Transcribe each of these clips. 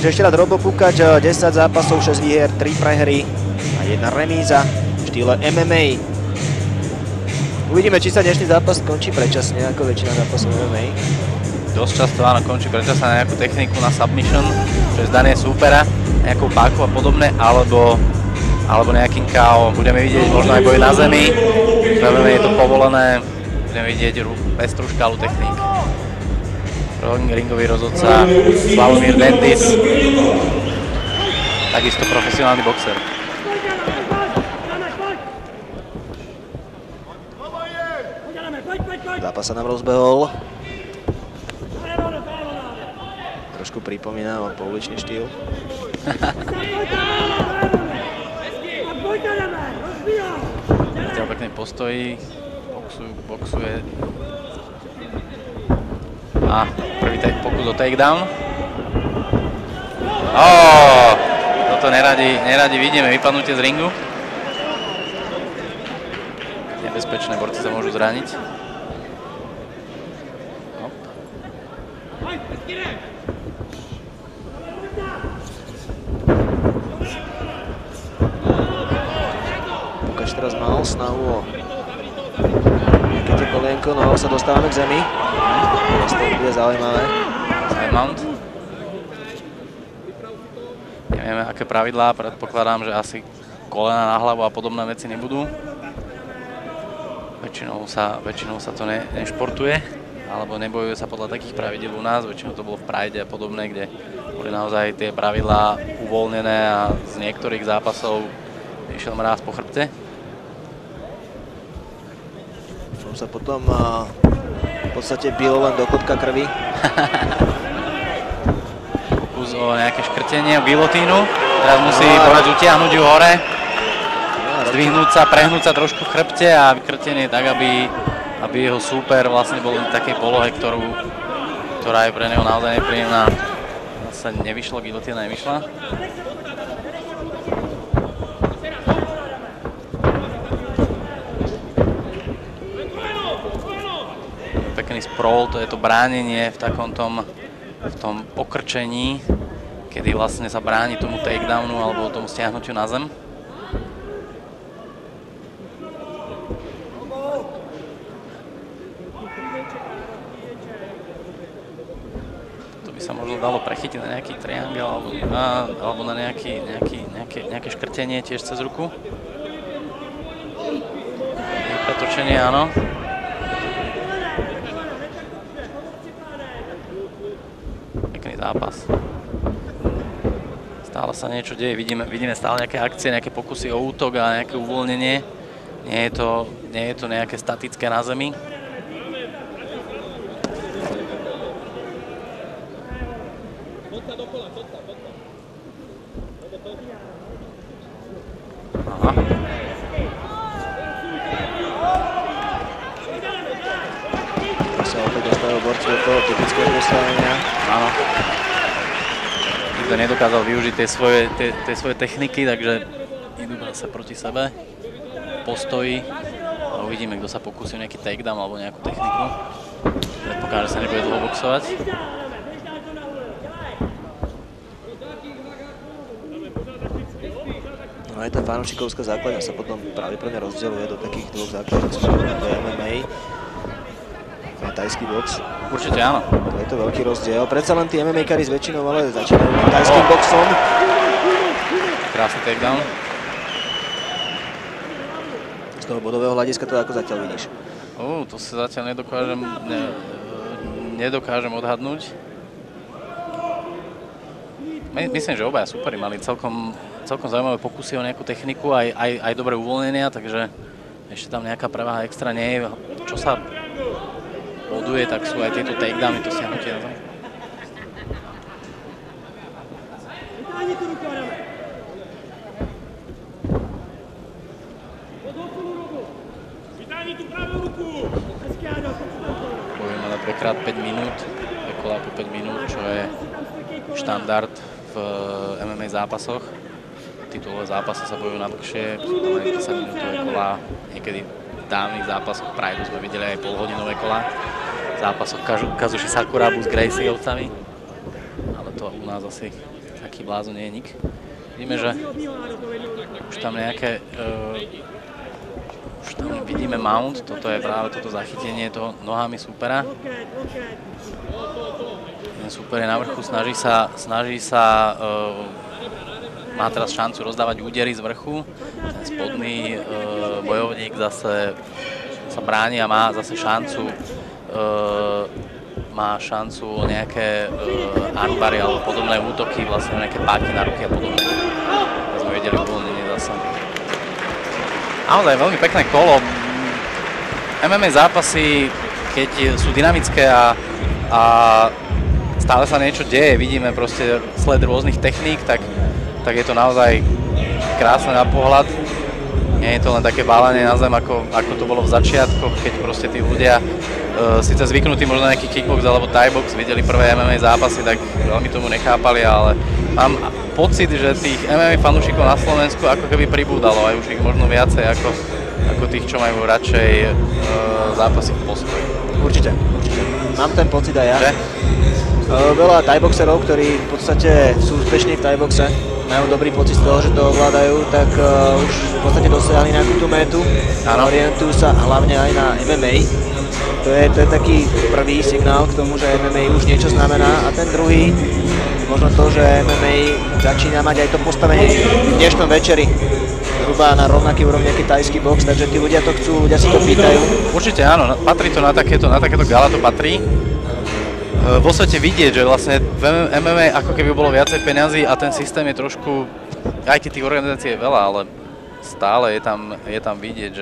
Takže ešte raz Robo Pukač, 10 zápasov, 6 výher, 3 prehry a 1 remíza v štýle MMA. Uvidíme, či sa dnešný zápas končí predčasne, ako väčšina zápasov MMA. Dosť často áno, končí predčasne na nejakú techniku, na submission, čo je zdanie súpera, nejakú páku a podobné, alebo nejakým KO. Budeme vidieť možno aj boj na zemi, v MMA je to povolené, budeme vidieť pestrú škálu techník. Ringový rozhodca Slavomír Dentis, takisto profesionálny boxer. Zápas sa nám rozbehol. Trošku pripomína on pouličný štýl. Zatiaľ pekne postojí, boxuje. A prvý pokus o takedown. Toto neradi vidíme, vypadnutie z ringu. Nebezpečné, borci sa môžu zraniť. Pukač teraz mal snahu o keď kolienko, no sa dostávame k zemi. To bude zaujímavé. Mount. Nevieme, aké pravidlá, predpokladám, že asi kolena na hlavu a podobné veci nebudú. Väčšinou sa to nešportuje, alebo nebojuje sa podľa takých pravidel u nás. Väčšinou to bolo v Pride a podobné, kde boli naozaj tie pravidlá uvoľnené a z niektorých zápasov išiel mráz po chrbte. Sa potom v podstate bylo len do klopka krvi. Pokus o nejaké škrtenie, gilotínu. Teraz musí povedať utiahnuť ju hore. Zdvihnúť sa, prehnúť sa trošku v chrbte a vykrtenie tak, aby jeho súper vlastne bol v takej polohe, ktorá je pre neho naozaj nepríjemná. Zase nevyšlo, gilotína nevyšla. Pekný sprawl, to je to bránenie v takom tom okrčení, kedy vlastne sa bráni tomu takedownu alebo tomu stiahnutiu na zem. To by sa možno dalo prechytiť na nejaký triangel alebo na nejaké škrtenie tiež cez ruku. Pretočenie, áno. Zápas. Stále sa niečo deje, vidíme stále nejaké akcie, nejaké pokusy o útok a nejaké uvoľnenie. Nie je to nejaké statické na zemi. Aha. Sa opäť dostávajú borci do toho typického postavenia. Áno. Nikto nedokázal využiť tie svoje techniky, takže idú sa proti sebe. Postojí a uvidíme, kto sa pokusí nejaký takedown alebo nejakú techniku. Predpokladám, že sa nebude dlho boxovať. No aj tá fanúšikovská základňa sa potom pravdepodobne rozdeľuje do takých dvoch základných skupín, to je MMA a tajský box. Určite áno. Je to veľký rozdiel. Predsa len tí MMA-kari s väčšinou ale začínajú tajským boxom. Krásny takedown. Z toho bodového hľadiska to ako zatiaľ vidíš? To sa zatiaľ nedokážem odhadnúť. Myslím, že obaja superi mali celkom zaujímavé pokusy o nejakú techniku, aj dobré uvoľnenia, takže ešte tam nejaká prevaha extra nie je. Čo sa boduje, tak sú aj tieto takedowny, to stiahnutie na zem. Bojujeme na 2x5 minút, 2 kola po 5 minút, čo je štandard v MMA zápasoch. Titulové zápasy sa bojujú na dlhšie, sú tam aj 10 minútové kolá, niekedy v dávnych zápasoch Pride sme videli aj polhodinové kolá. V zápasoch Kazushi Sakurabu s Gracie-ovcami, ale to u nás asi taký blázon nie je nik. Vidíme, že už tam nejaké... už tam vidíme mount, toto je práve toto zachytenie toho nohami supera. Ten super je na vrchu, snaží sa má teraz šancu rozdávať údery z vrchu. Ten spodný bojovník zase sa bráni a má zase šancu o nejaké armbary alebo podobné útoky, vlastne nejaké páky na ruky a podobne. Tak sme videli uvoľnenie zase. Naozaj veľmi pekné kolo. MMA zápasy, keď sú dynamické a stále sa niečo deje, vidíme proste sled rôznych techník, tak je to naozaj krásne na pohľad. Nie je to len také bálanie na zem, ako to bolo v začiatkoch, keď proste tí ľudia síce zvyknutí možno nejaký kickbox alebo thai box, videli prvé MMA zápasy, tak veľmi tomu nechápali, ale mám pocit, že tých MMA fanúšikov na Slovensku ako keby pribúdalo, aj už ich možno viacej ako tých, čo majú radšej zápasy v postoji. Určite. Mám ten pocit aj ja. Že? Veľa thai-boxerov, ktorí v podstate sú úspešní v thai-boxe, majú dobrý pocit z toho, že to ovládajú, tak už v podstate dosiahli nejakú tú métu. Orientujú sa hlavne aj na MMA. To je taký prvý signál k tomu, že MMA už niečo znamená, a ten druhý, možno to, že MMA začína mať aj to postavenie v dnešnom večeri zhruba na rovnaký úrovni aký thajský box, takže tí ľudia to chcú, ľudia si to pýtajú. Určite áno, patrí to na takéto gala, to patrí. Vo svete vidieť, že vlastne v MMA ako keby bolo viacej peňazí a ten systém je trošku, aj keď tých organizácií je veľa, ale stále je tam vidieť,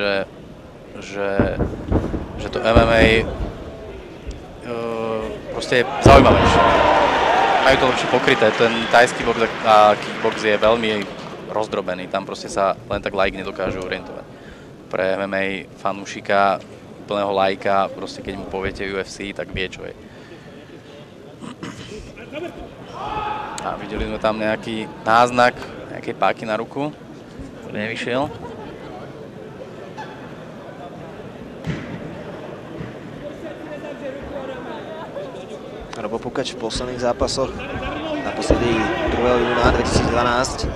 že to MMA proste je zaujímavejšie. Majú to lepšie pokryté, ten thajský box a kickbox je veľmi rozdrobený, tam proste sa len tak laik nedokáže orientovať. Pre MMA fanúšika, úplného laika, proste keď mu poviete UFC, tak vie, čo je. A videli sme tam nejaký náznak nejakej páky na ruku, ktorý nevyšiel. Robo Pukač v posledných zápasoch, naposledy 2. júna 2012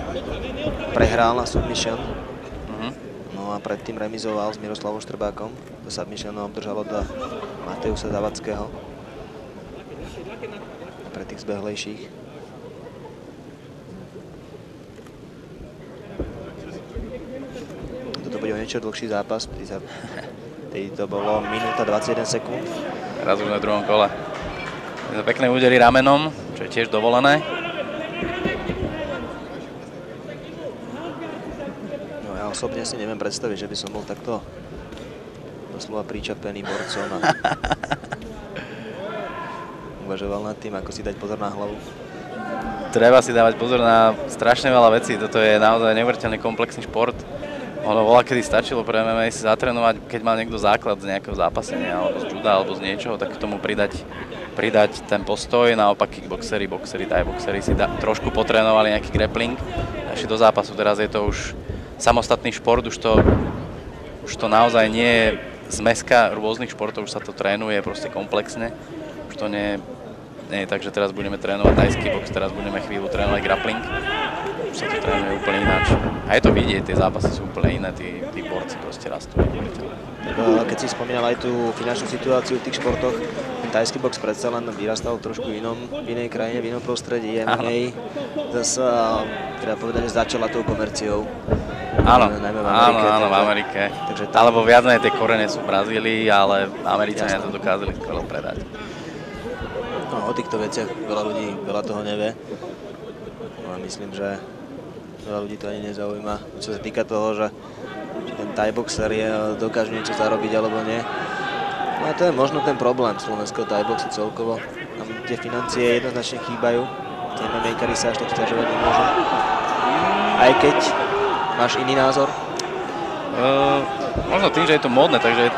prehral na submission. No a predtým remizoval s Miroslavom Štrbákom. Do submissionu obdržal od Mateusa Zavadského. Pre tých zbehlejších. Toto bude o niečo dlhší zápas. To bolo minúta 21 sekúnd. Teraz už na druhom kole. Pekné údery ramenom, čo je tiež dovolené. No ja osobne si neviem predstaviť, že by som bol takto doslova pričapený borcom a uvažoval nad tým, ako si dať pozor na hlavu. Treba si dávať pozor na strašne veľa vecí. Toto je naozaj neuveriteľne komplexný šport. Ono voľakedy stačilo pre MMA si zatrénovať, keď mal niekto základ z nejakého zápasenia, alebo z juda, alebo z niečoho, tak k tomu pridať ten postoj. Naopak kickboxery, boxery, thai-boxery si trošku potrénovali nejaký grappling. Ešte do zápasu, teraz je to už samostatný šport, už to naozaj nie je zmeska rôznych športov, už sa to trénuje proste komplexne. Už to nie je tak, že teraz budeme trénovať thajský box, teraz budeme chvíľu trénovať grappling. Už sa to trénuje úplne ináč. A je to vidieť, tie zápasy sú úplne iné, tí borci proste rastú. Keď si spomínal aj tú finančnú situáciu v tých športoch, ten thajský box predsa len vyrastal v trošku v inej krajine, v inom prostredí. MMA zase, treba povedať, že začala tou komerciou. Áno, v Amerike. Takže alebo viac menej tie korene sú v Brazílii, ale Američania to dokázali skoro predať. No, o týchto veciach veľa toho nevie. No, a myslím, že veľa ľudí to ani nezaujíma. Čo sa týka toho, že ten thai-boxer dokáže niečo zarobiť alebo nie. No a to je možno ten problém slovenského thai-boxu celkovo. Tam tie financie jednoznačne chýbajú. Tie MMA-kari sa až tak sťažovať nemôžu. Aj keď máš iný názor? Možno tým, že je to módne, takže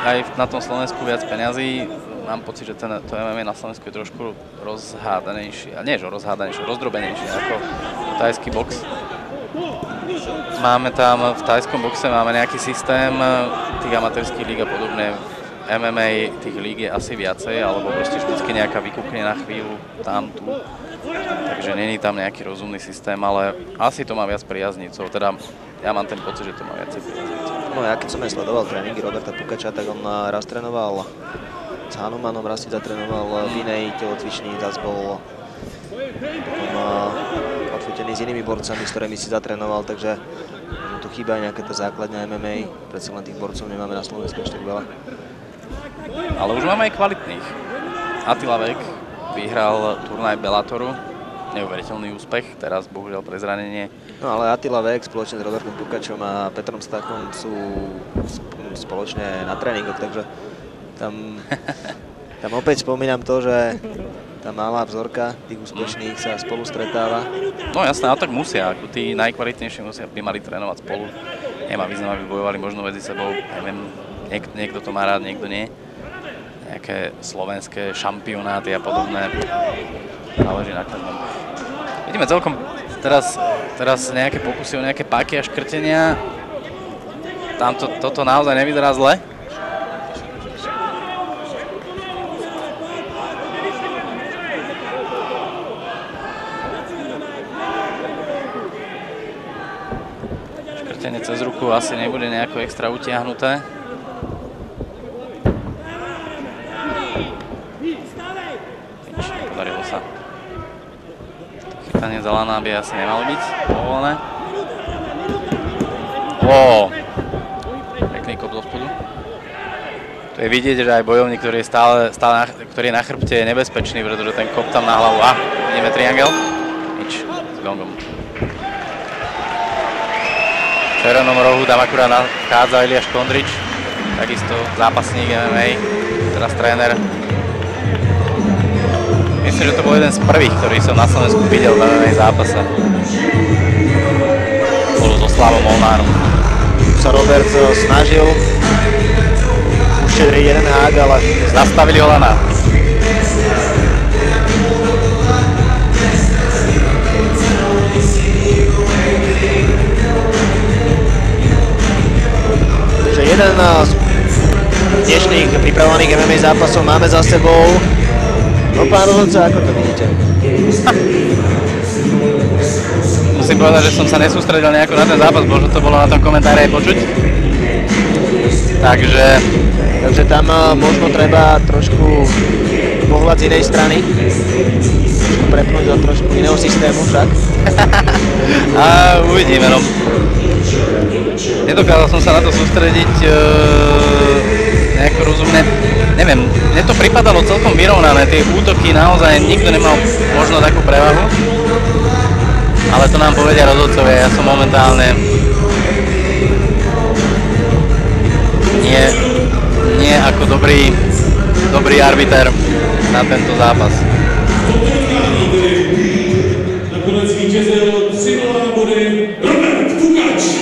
aj na tom Slovensku viac peňazí. Mám pocit, že to MMA na Slovensku je trošku rozhádanejší, a nie že rozhádanejší, rozdrobenejší ako thajský box. Máme tam v thajskom boxe máme nejaký systém tých amatérských líg a podobne. MMA tých líg je asi viacej, alebo proste vždycky nejaká vykúkne na chvíľu tam, tu. Takže není tam nejaký rozumný systém, ale asi to má viac priaznicov, teda ja mám ten pocit, že to má viacej priaznicov. No ja keď som aj sledoval tréningy Roberta Pukača, tak on raz trénoval s Hanumanom, raz si zatrénoval v inej telocvični, zase bol odfotený s inými borcami, s ktorými si zatrénoval, takže tu chýba nejaká tá základňa MMA, predsa len tých borcov nemáme na Slovensku až tak veľa. Ale už máme aj kvalitných. Attila Vek vyhral turnaj Bellatoru, neuveriteľný úspech, teraz bohužiaľ pre zranenie. No ale Attila Vek spoločne s Robertom Pukačom a Petrom Stachom sú spoločne na tréningoch, takže tam opäť spomínam to, že tá malá vzorka tých úspešných sa spolu stretáva. No jasné, ale tak musia, ako tí najkvalitnejší by mali trénovať spolu. Nemá význam, aby bojovali možno medzi sebou, neviem, niekto to má rád, niekto nie. Nejaké slovenské šampionáty a podobné. Záleží na každom. Vidíme celkom teraz nejaké pokusy o nejaké páky a škrtenia. Toto naozaj nevyzerá zle. Škrtenie cez ruku asi nebude nejako extra utiahnuté. Podarilo sa. Chytanie za lana by asi nemalo byť povolené. Wow. Pekný kop zo spodu. Tu je vidieť, že aj bojovník, ktorý je na chrbte, je nebezpečný, pretože ten kop tam na hlavu. Vidíme triangel. Nič. S gongom. V červenom rohu tam akurát nachádza Eliáš Kondrič, takisto zápasník MMA, teraz tréner. Myslím, že to bol jeden z prvých, ktorý som na Slovensku videl v MMA zápase. Spolu so Slavom Molnárom. Sa Robert snažil ušetriť jeden hák, ale zastavili ho lana. Jeden z dnešných pripravovaných MMA zápasov máme za sebou. No pán rozhodca, ako to vidíte? Musím povedať, že som sa nesústredil nejako na ten zápas, možno to bolo na tom komentári aj počuť. Takže tam možno treba trošku pohľad z inej strany. Trošku prepnúť do trošku iného systému však. A uvidíme, no. Nedokázal som sa na to sústrediť nejako rozumne. Neviem, mne to pripadalo celkom vyrovnané, tie útoky naozaj nikto nemal možno takú prevahu. Ale to nám povedia rozhodcovia, ja som momentálne nie ako dobrý arbiter na tento zápas.